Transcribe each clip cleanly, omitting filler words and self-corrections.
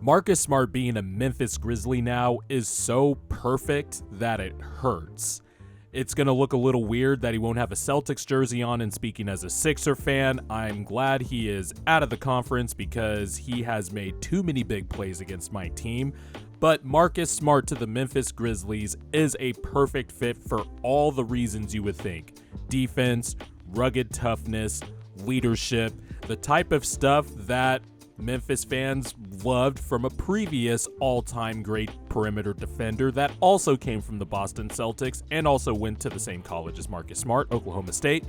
Marcus Smart being a Memphis Grizzly now is so perfect that it hurts. It's going to look a little weird that he won't have a Celtics jersey on, and speaking as a Sixer fan, I'm glad he is out of the conference because he has made too many big plays against my team. But Marcus Smart to the Memphis Grizzlies is a perfect fit for all the reasons you would think. Defense, rugged toughness, leadership, the type of stuff that Memphis fans loved from a previous all-time great perimeter defender that also came from the Boston Celtics and also went to the same college as Marcus Smart, Oklahoma State.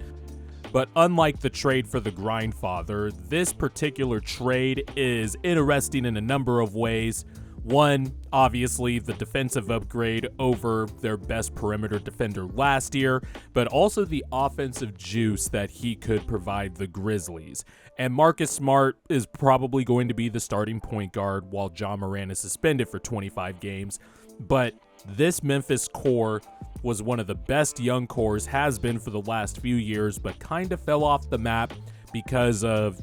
But unlike the trade for the grindfather, this particular trade is interesting in a number of ways. One, obviously, the defensive upgrade over their best perimeter defender last year, but also the offensive juice that he could provide the Grizzlies. And Marcus Smart is probably going to be the starting point guard while Ja Morant is suspended for 25 games. But this Memphis core was one of the best young cores, has been for the last few years, but kind of fell off the map because of,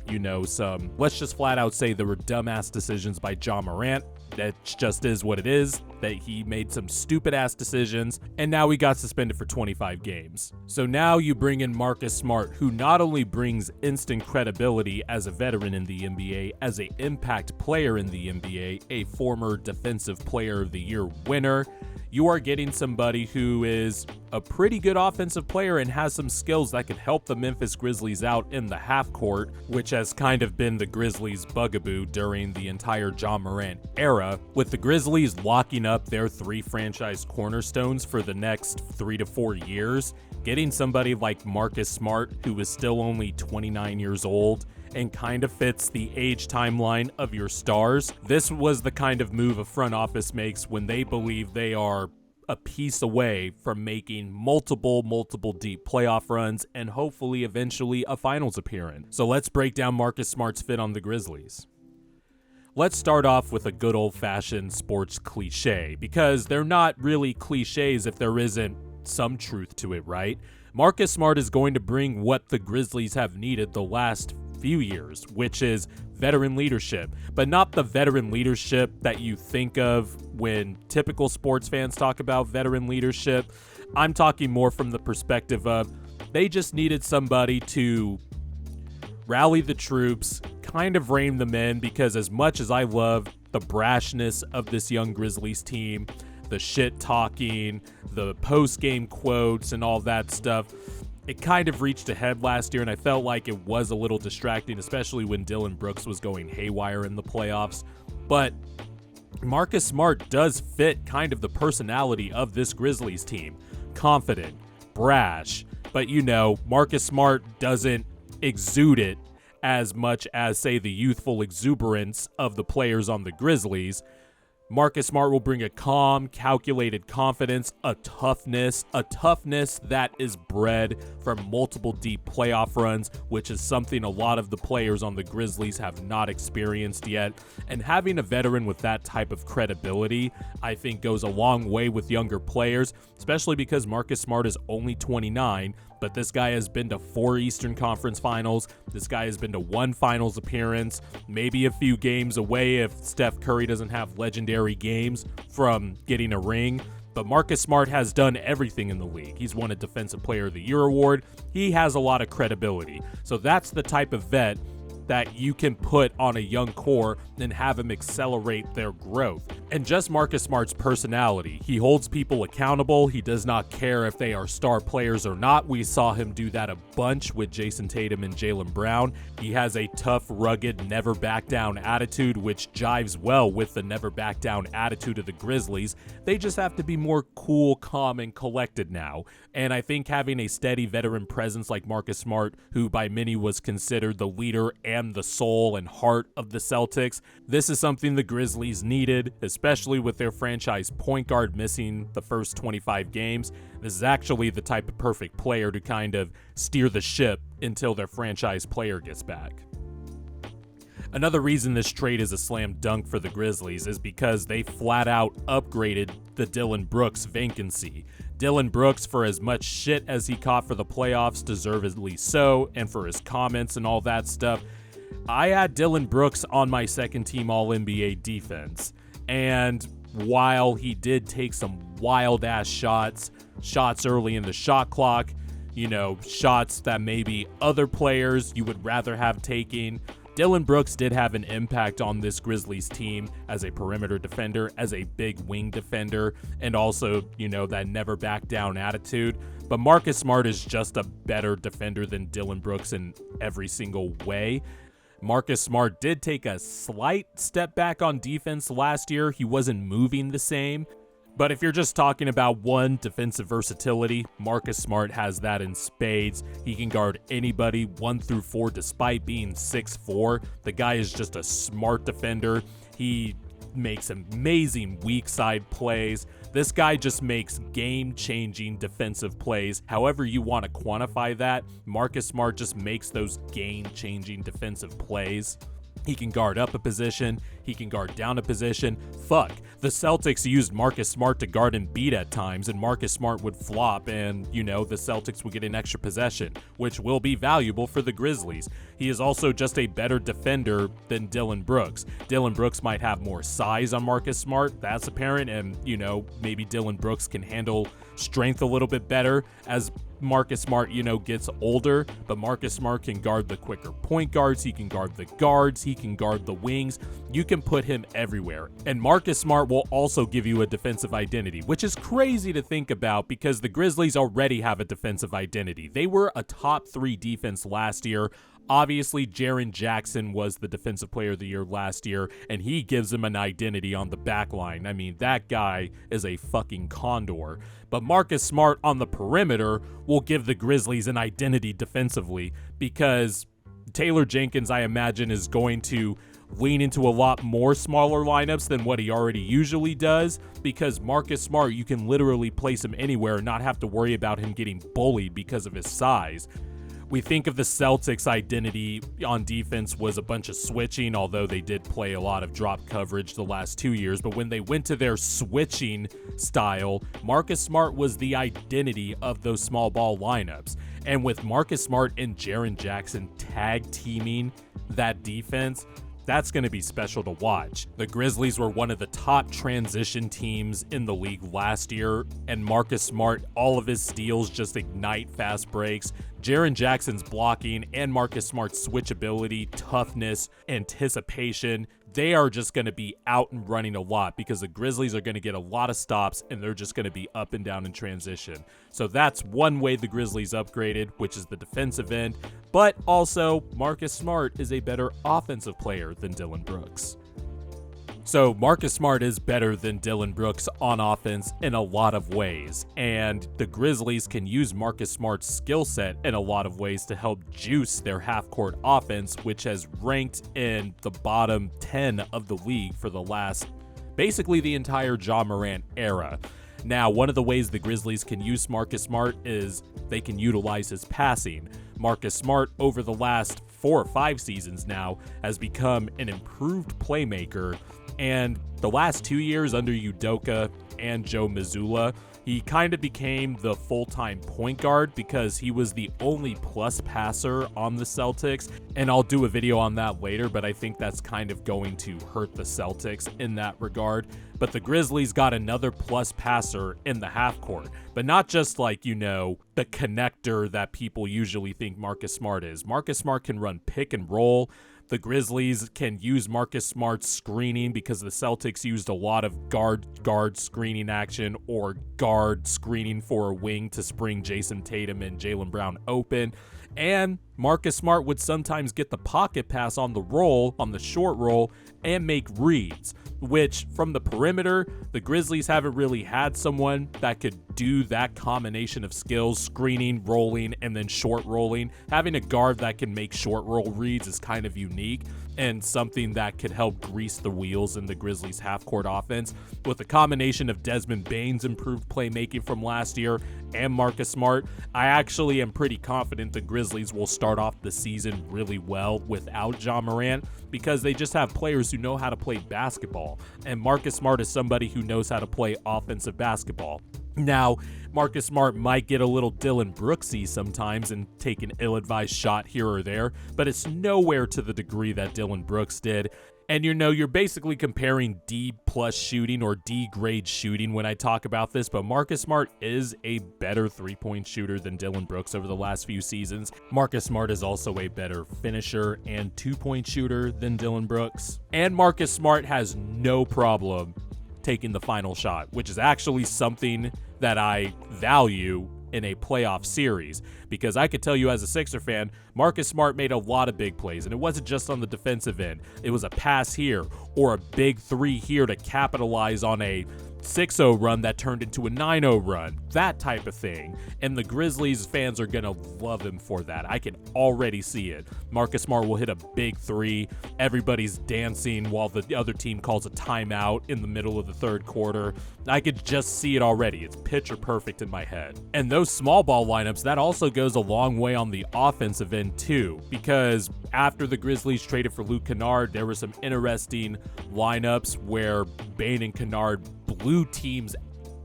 some, let's just flat out say there were dumbass decisions by Ja Morant. That just is what it is, that he made some stupid ass decisions, and now he got suspended for 25 games. So now you bring in Marcus Smart, who not only brings instant credibility as a veteran in the NBA, as an impact player in the NBA, a former Defensive Player of the Year winner. You are getting somebody who is a pretty good offensive player and has some skills that could help the Memphis Grizzlies out in the half court, which has kind of been the Grizzlies' bugaboo during the entire Ja Morant era, with the Grizzlies locking up their 3 franchise cornerstones for the next 3 to 4 years. Getting somebody like Marcus Smart, who is still only 29 years old, and kind of fits the age timeline of your stars. This was the kind of move a front office makes when they believe they are a piece away from making multiple deep playoff runs and hopefully eventually a finals appearance. So let's break down Marcus Smart's fit on the Grizzlies. Let's start off with a good old-fashioned sports cliche, because they're not really cliches if there isn't some truth to it, right? Marcus Smart is going to bring what the Grizzlies have needed the last few years, which is veteran leadership, but not the veteran leadership that you think of when typical sports fans talk about veteran leadership. I'm talking more from the perspective of they just needed somebody to rally the troops, kind of rein them in, because as much as I love the brashness of this young Grizzlies team, the shit talking, the post-game quotes and all that stuff, it kind of reached a head last year, and I felt like it was a little distracting, especially when Dillon Brooks was going haywire in the playoffs. But Marcus Smart does fit kind of the personality of this Grizzlies team. Confident, brash, but Marcus Smart doesn't exude it as much as, say, the youthful exuberance of the players on the Grizzlies. Marcus Smart will bring a calm, calculated confidence, a toughness that is bred from multiple deep playoff runs, which is something a lot of the players on the Grizzlies have not experienced yet. And having a veteran with that type of credibility, I think, goes a long way with younger players, especially because Marcus Smart is only 29, but this guy has been to 4 Eastern Conference Finals. This guy has been to 1 Finals appearance, maybe a few games away if Steph Curry doesn't have legendary games from getting a ring. But Marcus Smart has done everything in the league. He's won a Defensive Player of the Year award. He has a lot of credibility. So that's the type of vet that you can put on a young core and have him accelerate their growth. And just Marcus Smart's personality. He holds people accountable. He does not care if they are star players or not. We saw him do that a bunch with Jason Tatum and Jaylen Brown. He has a tough, rugged, never back down attitude, which jives well with the never back down attitude of the Grizzlies. They just have to be more cool, calm, and collected now. And I think having a steady veteran presence like Marcus Smart, who by many was considered the leader and the soul and heart of the Celtics, this is something the Grizzlies needed, especially with their franchise point guard missing the first 25 games. This is actually the type of perfect player to kind of steer the ship until their franchise player gets back. Another reason this trade is a slam dunk for the Grizzlies is because they flat out upgraded the Dillon Brooks vacancy. Dillon Brooks, for as much shit as he caught for the playoffs, deservedly so, and for his comments and all that stuff, I had Dillon Brooks on my second team All-NBA defense, and while he did take some wild-ass shots early in the shot clock, shots that maybe other players you would rather have taken, Dillon Brooks did have an impact on this Grizzlies team as a perimeter defender, as a big wing defender, and also, that never back down attitude. But Marcus Smart is just a better defender than Dillon Brooks in every single way. Marcus Smart did take a slight step back on defense last year. He wasn't moving the same. But if you're just talking about one, defensive versatility, Marcus Smart has that in spades. He can guard anybody 1 through 4 despite being 6'4". The guy is just a smart defender. He makes amazing weak side plays. This guy just makes game-changing defensive plays. However you want to quantify that, Marcus Smart just makes those game-changing defensive plays. He can guard up a position. He can guard down a position. Fuck. The Celtics used Marcus Smart to guard and beat at times, and Marcus Smart would flop, and, the Celtics would get an extra possession, which will be valuable for the Grizzlies. He is also just a better defender than Dillon Brooks. Dillon Brooks might have more size on Marcus Smart. That's apparent, and, maybe Dillon Brooks can handle strength a little bit better as Marcus Smart, gets older, but Marcus Smart can guard the quicker point guards. He can guard the guards. He can guard the wings. You can put him everywhere. And Marcus Smart will also give you a defensive identity, which is crazy to think about because the Grizzlies already have a defensive identity. They were a top 3 defense last year. Obviously, Jaren Jackson was the Defensive Player of the Year last year, and he gives him an identity on the back line. I mean, that guy is a fucking condor. But Marcus Smart on the perimeter will give the Grizzlies an identity defensively because Taylor Jenkins, I imagine, is going to lean into a lot more smaller lineups than what he already usually does because Marcus Smart, you can literally place him anywhere and not have to worry about him getting bullied because of his size. We think of the Celtics' identity on defense was a bunch of switching, although they did play a lot of drop coverage the last 2 years. But when they went to their switching style, Marcus Smart was the identity of those small ball lineups. And with Marcus Smart and Jaren Jackson tag teaming that defense, that's going to be special to watch. The Grizzlies were one of the top transition teams in the league last year, and Marcus Smart, all of his steals just ignite fast breaks. Jaren Jackson's blocking and Marcus Smart's switchability, toughness, anticipation, they are just going to be out and running a lot because the Grizzlies are going to get a lot of stops and they're just going to be up and down in transition. So that's one way the Grizzlies upgraded, which is the defensive end. But also, Marcus Smart is a better offensive player than Dillon Brooks. So Marcus Smart is better than Dillon Brooks on offense in a lot of ways, and the Grizzlies can use Marcus Smart's skill set in a lot of ways to help juice their half-court offense, which has ranked in the bottom 10 of the league for the last, basically the entire Ja Morant era. Now, one of the ways the Grizzlies can use Marcus Smart is they can utilize his passing. Marcus Smart, over the last 4 or 5 seasons now, has become an improved playmaker. And the last 2 years under Udoka and Joe Mazzulla, he kind of became the full-time point guard because he was the only plus passer on the Celtics. And I'll do a video on that later, but I think that's kind of going to hurt the Celtics in that regard. But the Grizzlies got another plus passer in the half court, but not just like, the connector that people usually think Marcus Smart is. Marcus Smart can run pick and roll. The Grizzlies can use Marcus Smart's screening because the Celtics used a lot of guard screening action or guard screening for a wing to spring Jason Tatum and Jaylen Brown open. And Marcus Smart would sometimes get the pocket pass on the roll, on the short roll, and make reads, which from the perimeter, the Grizzlies haven't really had someone that could do that combination of skills, screening, rolling, and then short rolling. Having a guard that can make short roll reads is kind of unique and something that could help grease the wheels in the Grizzlies' half-court offense. With the combination of Desmond Bane's improved playmaking from last year and Marcus Smart, I actually am pretty confident the Grizzlies will start off the season really well without Ja Morant because they just have players who know how to play basketball, and Marcus Smart is somebody who knows how to play offensive basketball. Now, Marcus Smart might get a little Dillon Brooksy sometimes and take an ill-advised shot here or there, but it's nowhere to the degree that Dillon Brooks did. And you're basically comparing D+ shooting or D grade shooting when I talk about this, but Marcus Smart is a better three-point shooter than Dillon Brooks over the last few seasons. Marcus Smart is also a better finisher and two-point shooter than Dillon Brooks. And Marcus Smart has no problem taking the final shot, which is actually something that I value in a playoff series, because I could tell you as a Sixer fan, Marcus Smart made a lot of big plays, and it wasn't just on the defensive end. It was a pass here or a big three here to capitalize on a 6-0 run that turned into a 9-0 run, that type of thing. And the Grizzlies fans are going to love him for that. I can already see it. Marcus Smart will hit a big three. Everybody's dancing while the other team calls a timeout in the middle of the third quarter. I could just see it already. It's picture perfect in my head. And those small ball lineups, that also goes a long way on the offensive end too, because after the Grizzlies traded for Luke Kennard, there were some interesting lineups where Bane and Kennard blew teams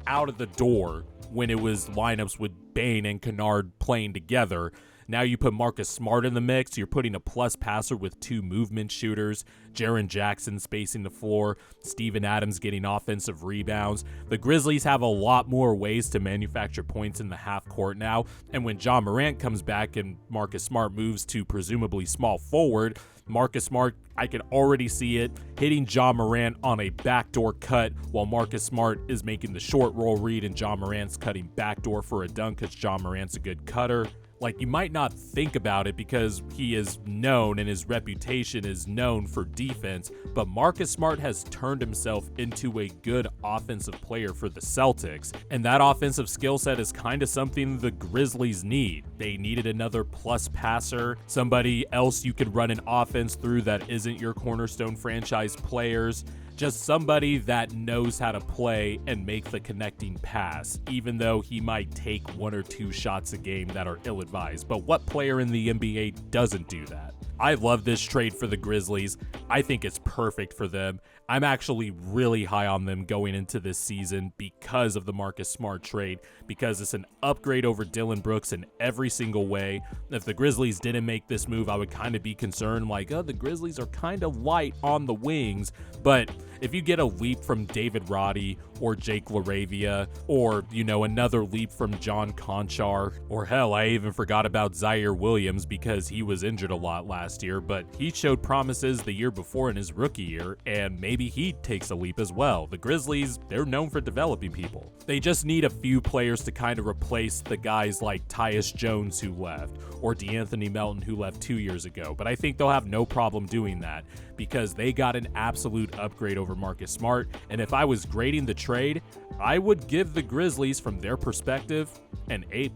out of the door when it was lineups with Bane and Kennard playing together. Now you put Marcus Smart in the mix, you're putting a plus passer with two movement shooters, Jaren Jackson spacing the floor, Steven Adams getting offensive rebounds. The Grizzlies have a lot more ways to manufacture points in the half court now, and when Ja Morant comes back and Marcus Smart moves to presumably small forward, Marcus Smart, I can already see it, hitting Ja Morant on a backdoor cut while Marcus Smart is making the short roll read and Ja Morant's cutting backdoor for a dunk because Ja Morant's a good cutter. Like, you might not think about it because he is known and his reputation is known for defense, but Marcus Smart has turned himself into a good offensive player for the Celtics, and that offensive skill set is kind of something the Grizzlies need. They needed another plus passer, somebody else you could run an offense through that isn't your cornerstone franchise players. Just somebody that knows how to play and make the connecting pass, even though he might take one or two shots a game that are ill-advised. But what player in the NBA doesn't do that? I love this trade for the Grizzlies. I think it's perfect for them. I'm actually really high on them going into this season because of the Marcus Smart trade, because it's an upgrade over Dillon Brooks in every single way. If the Grizzlies didn't make this move, I would kind of be concerned, like, oh, the Grizzlies are kind of light on the wings. But if you get a leap from David Roddy or Jake LaRavia, or, another leap from John Conchar, or hell, I even forgot about Zaire Williams because he was injured a lot last year, but he showed promises the year before in his rookie year, and maybe he takes a leap as well. The Grizzlies, they're known for developing people. They just need a few players to kind of replace the guys like Tyus Jones who left, or DeAnthony Melton who left 2 years ago, but I think they'll have no problem doing that because they got an absolute upgrade over Marcus Smart, and if I was grading the trade, I would give the Grizzlies, from their perspective, an A+.